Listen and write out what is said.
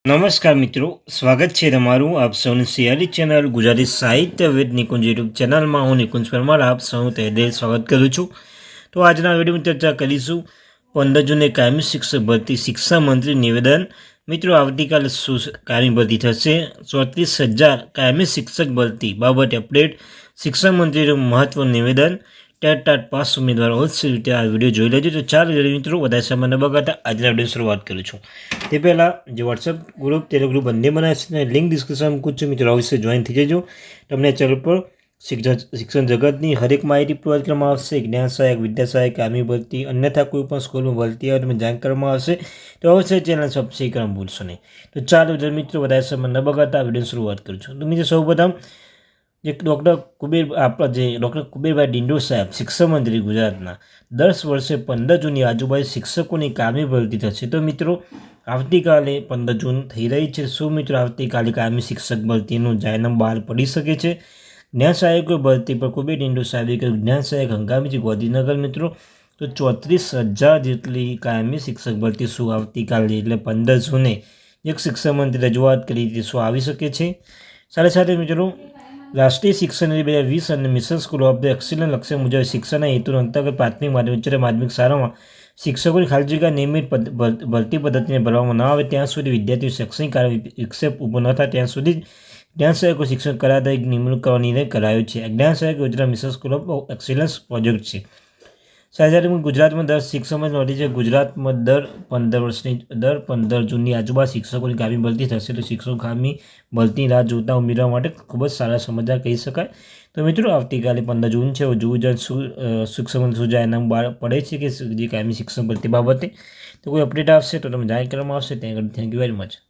નમસ્કાર મિત્રો, સ્વાગત છે તમારું આપ સૌની સિયારી ચેનલ ગુજરાતી સાહિત્ય વિદ નિકુંજ યુટ્યુબ ચેનલમાં. હું નિકુંજ પરમાર આપ સૌનું તહેદિલ સ્વાગત કરું છું. તો આજના વિડીયોમાં ચર્ચા કરીશું 15 જૂને કાયમી શિક્ષક ભરતી શિક્ષા મંત્રી નિવેદન. મિત્રો, આવતીકાલે કાયમી ભરતી થશે. 34,000 કાયમી શિક્ષક ભરતી બાબતે અપડેટ. શિક્ષણ મંત્રીનું મહત્વનું નિવેદન. ટેટ પાસ ઉમેદવારો અવશ્ય રીતે આ વિડીયો જોઈ લેજો. તો ચાલો મિત્રો, વધારે સમય ન બગાડતા આજના વિડીયો શરૂઆત કરું છું. તે પહેલાં જે વોટ્સઅપ ગ્રુપ ટેલિગ્રુપ બંને બનાવે છે લિંક ડિસ્ક્રિપ્શનમાં મૂકું છું. મિત્રો અવશ્ય જોઈન થઈ જજો. તમને ચેનલ પર શિક્ષણ જગતની હરેક માહિતી પ્રોવાઈડ કરવામાં આવશે. જ્ઞાન સહાયક, વિદ્યા સહાયક, કાયમી ભરતી, અન્યથા કોઈ પણ સ્કૂલમાં ભરતી આવે તમે જાણ કરવામાં આવશે. તો અવશ્ય ચેનલ સબસ્ક્રાઈબ કરવાનું ભૂલશો નહીં. તો ચાલો મિત્રો, વધારે સમય ન બગાડતા વિડીયો શરૂઆત કરું છું. તો મિત્રો સૌપ્રથમ જે ડૉક્ટર કુબેરભાઈ ડિંડોર સાહેબ શિક્ષણ મંત્રી ગુજરાતના 10 વર્ષે 15 જૂનની આજુબાજુ શિક્ષકોની કાયમી ભરતી થશે. તો મિત્રો આવતીકાલે 15 જૂન થઈ રહી છે. શું મિત્રો આવતીકાલે કાયમી શિક્ષક ભરતીનું જાહેરનામું બહાર પડી શકે છે? જ્ઞાન સહાયકો ભરતી પર કુબેર ડિંડોર સાહેબે કહ્યું જ્ઞાન સહાયક હંગામી ગાંધીનગર. મિત્રો તો 34,000 જેટલી કાયમી શિક્ષક ભરતી શું આવતીકાલે એટલે 15 જૂને એક શિક્ષણ મંત્રી રજૂઆત કરી હતી શું આવી શકે છે? સાથે મિત્રો રાષ્ટ્રીય શિક્ષણ નીતિ 2020 અને mission school of the excellence લક્ષ્ય મુજબ શિક્ષણના હેતુ અંતર્ગત પ્રાથમિક ઉચ્ચતર માધ્યમિક શાળામાં શિક્ષકોની ખાલી જગ્યા નિયમિત ભરતી પદ્ધતિને ભરવામાં ન આવે ત્યાં સુધી વિદ્યાર્થીઓ શૈક્ષણિક કાર્ય વિક્ષેપ ઊભો ન થાય ત્યાં સુધી જ્ઞાન સહાયકો શિક્ષણ કરાતા એક નિમણૂક કરવાનો નિર્ણય કરાયો છે. જ્ઞાન સહાયક યોજના mission school of excellence project છે. સાથે ગુજરાતમાં 10 શિક્ષકોમાં નોંધી છે. ગુજરાતમાં દર 15 જૂનની આજુબાજુ શિક્ષકોની કાયમી ભરતી થશે. તો શિક્ષકો કાયમી ભરતી રાહ જોતા ઉમેદવાર માટે ખૂબ જ સારા સમાચાર કહી શકાય. તો મિત્રો આવતીકાલે 15 જૂન છે. જોવું શિક્ષણ શું જાહેરનામું બહાર પડે છે કે જે કાયમી શિક્ષણ ભરતી બાબતે તો કોઈ અપડેટ આવશે તો તમે જાણ કરવામાં આવશે. ત્યાં આગળ થેન્ક યુ વેરી મચ.